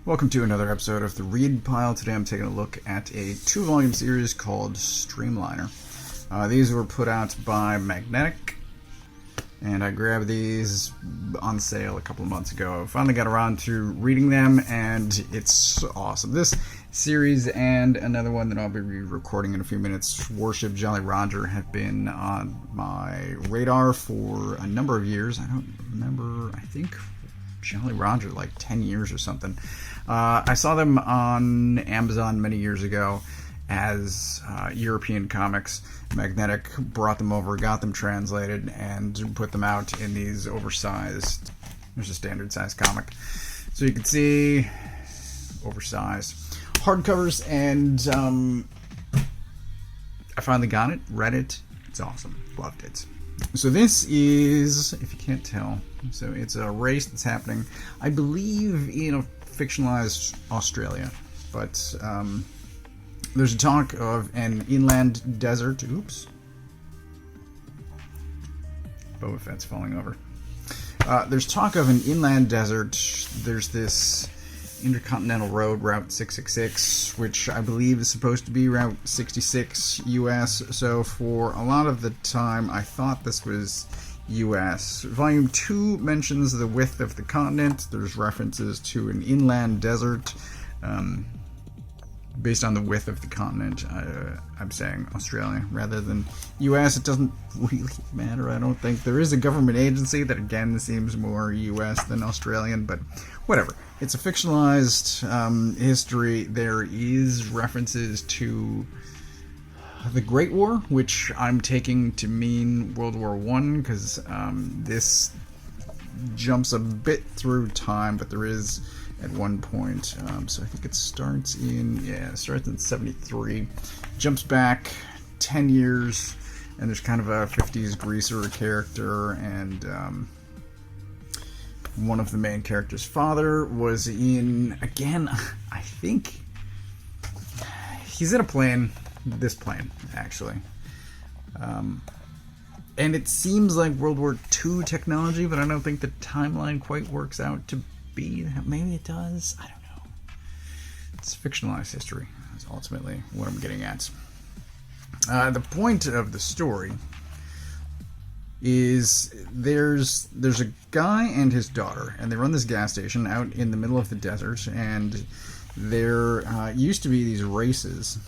Welcome to another episode of the Read Pile. Today I'm taking a look at a 2-volume series called STREAMLINER. These were put out by Magnetic, and I grabbed these on sale a couple of months ago. I finally got around to reading them, and it's awesome. This series and another one that I'll be recording in a few minutes, Warship Jolly Roger, have been on my radar for a number of years. I don't remember, I think Jolly Roger, like 10 years or something. I saw them on Amazon many years ago as European comics. Magnetic brought them over, got them translated, and put them out in these oversized, there's a standard size comic. So you can see, oversized hardcovers, and I finally got it, read it, it's awesome, loved it. So this is, if you can't tell, so it's a race that's happening, I believe, in a fictionalized Australia, but there's a talk of an inland desert. Oops. Boba Fett's falling over. There's talk of an inland desert. There's this intercontinental road, Route 666, which I believe is supposed to be Route 66 US. So for a lot of the time, I thought this was US. Volume 2 mentions the width of the continent. There's references to an inland desert. Based on the width of the continent, I'm saying Australia rather than US. It doesn't really matter, I don't think. There is a government agency that, again, seems more US than Australian, but whatever. It's a fictionalized history. There is references to the Great War, which I'm taking to mean World War I, because this jumps a bit through time, but there is at one point, so I think it starts in, it starts in 73, jumps back 10 years, and there's kind of a 50s greaser character, and one of the main characters' father was in, again, I think, he's in a plane, this plane, actually, and it seems like World War II technology, but I don't think the timeline quite works out to be that. Maybe it does, I don't know. It's fictionalized history, that's ultimately what I'm getting at. The point of the story is there's a guy and his daughter, and they run this gas station out in the middle of the desert, and there used to be these races,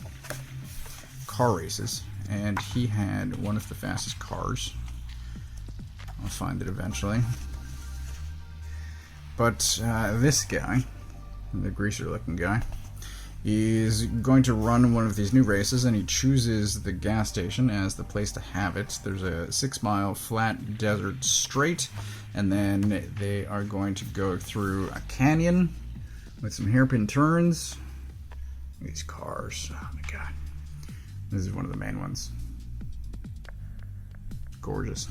car races, and he had one of the fastest cars. I'll find it eventually. But this guy, the greaser looking guy, is going to run one of these new races, and he chooses the gas station as the place to have it. There's a 6-mile flat desert straight, and then they are going to go through a canyon with some hairpin turns. These cars, oh my god. This is one of the main ones. Gorgeous.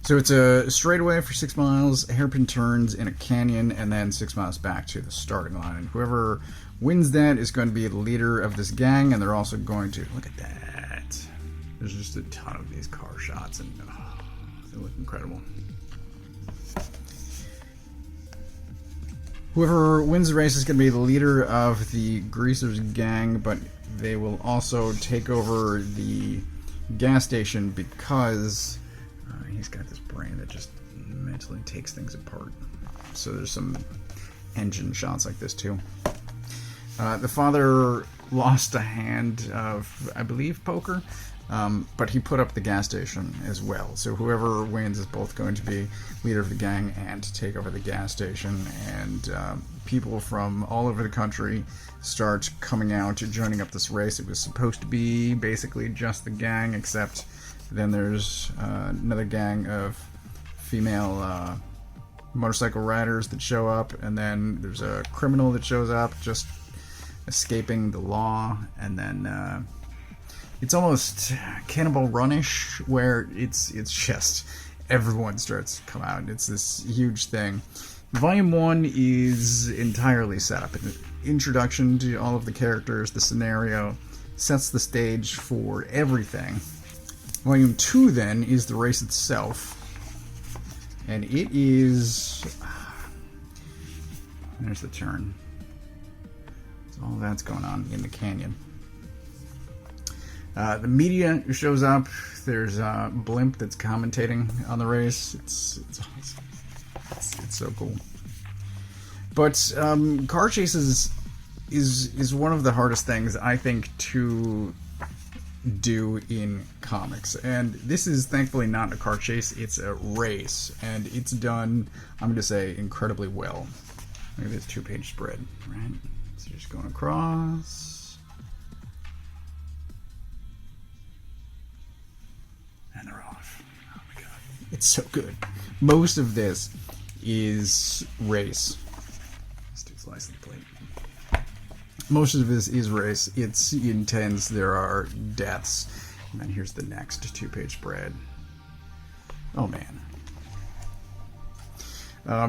So it's a straightaway for 6 miles, hairpin turns in a canyon, and then 6 miles back to the starting line. And whoever wins that is going to be the leader of this gang, and they're also going to, look at that. There's just a ton of these car shots, and they look incredible. Whoever wins the race is going to be the leader of the Greasers gang, but they will also take over the gas station because he's got this brain that just mentally takes things apart. So there's some engine shots like this too. The father lost a hand of, I believe, poker, but he put up the gas station as well. So whoever wins is both going to be leader of the gang and take over the gas station. And people from all over the country start coming out, joining up this race. It was supposed to be basically just the gang, except then there's another gang of female motorcycle riders that show up, and then there's a criminal that shows up just escaping the law, and then it's almost Cannibal Run-ish, where it's just everyone starts to come out. It's this huge thing. Volume 1 is entirely set up. An introduction to all of the characters, the scenario, sets the stage for everything. Volume 2 then is the race itself, and it is There's the turn. So all that's going on in the canyon. The media shows up. There's a blimp that's commentating on the race. It's awesome. It's so cool. But car chases is one of the hardest things, I think, to do in comics. And this is thankfully not a car chase, it's a race. And it's done, I'm going to say, incredibly well. Look at this 2-page spread, right? So just going across. And they're off. Oh my god. It's so good. Most of this is race. Let's do slice of the plate. Most of this is race. It's intense. There are deaths. And then here's the next 2-page spread. Oh man.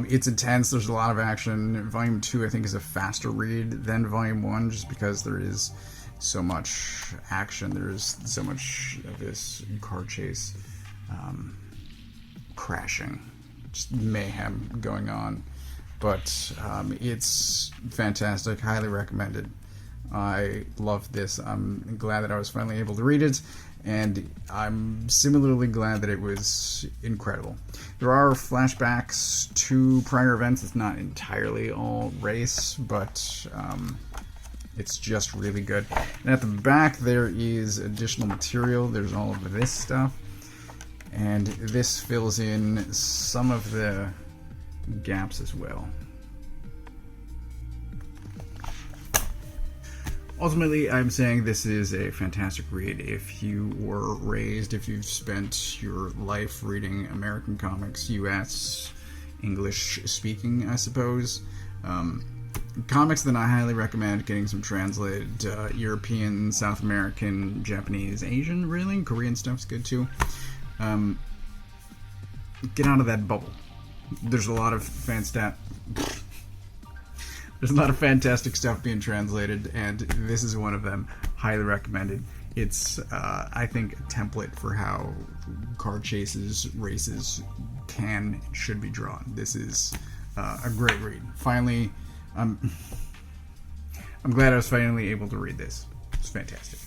It's intense. There's a lot of action. Volume 2, I think, is a faster read than Volume 1, just because there is so much action. There's so much of this car chase crashing. Just mayhem going on. But it's fantastic. Highly recommended. I love this. I'm glad that I was finally able to read it, and I'm similarly glad that it was incredible. There are flashbacks to prior events. It's not entirely all race, but it's just really good. And at the back there is additional material. There's all of this stuff, and this fills in some of the gaps as well. Ultimately, I'm saying this is a fantastic read. If you were raised, if you've spent your life reading American comics, US, English speaking, I suppose, comics that I highly recommend getting some translated. European, South American, Japanese, Asian, really? Korean stuff's good too. Get out of that bubble. There's a lot of there's a lot of fantastic stuff being translated, and this is one of them. Highly recommended. It's, I think, a template for how car chases, races can and should be drawn. This is a great read. Finally, I'm glad I was finally able to read this. It's fantastic.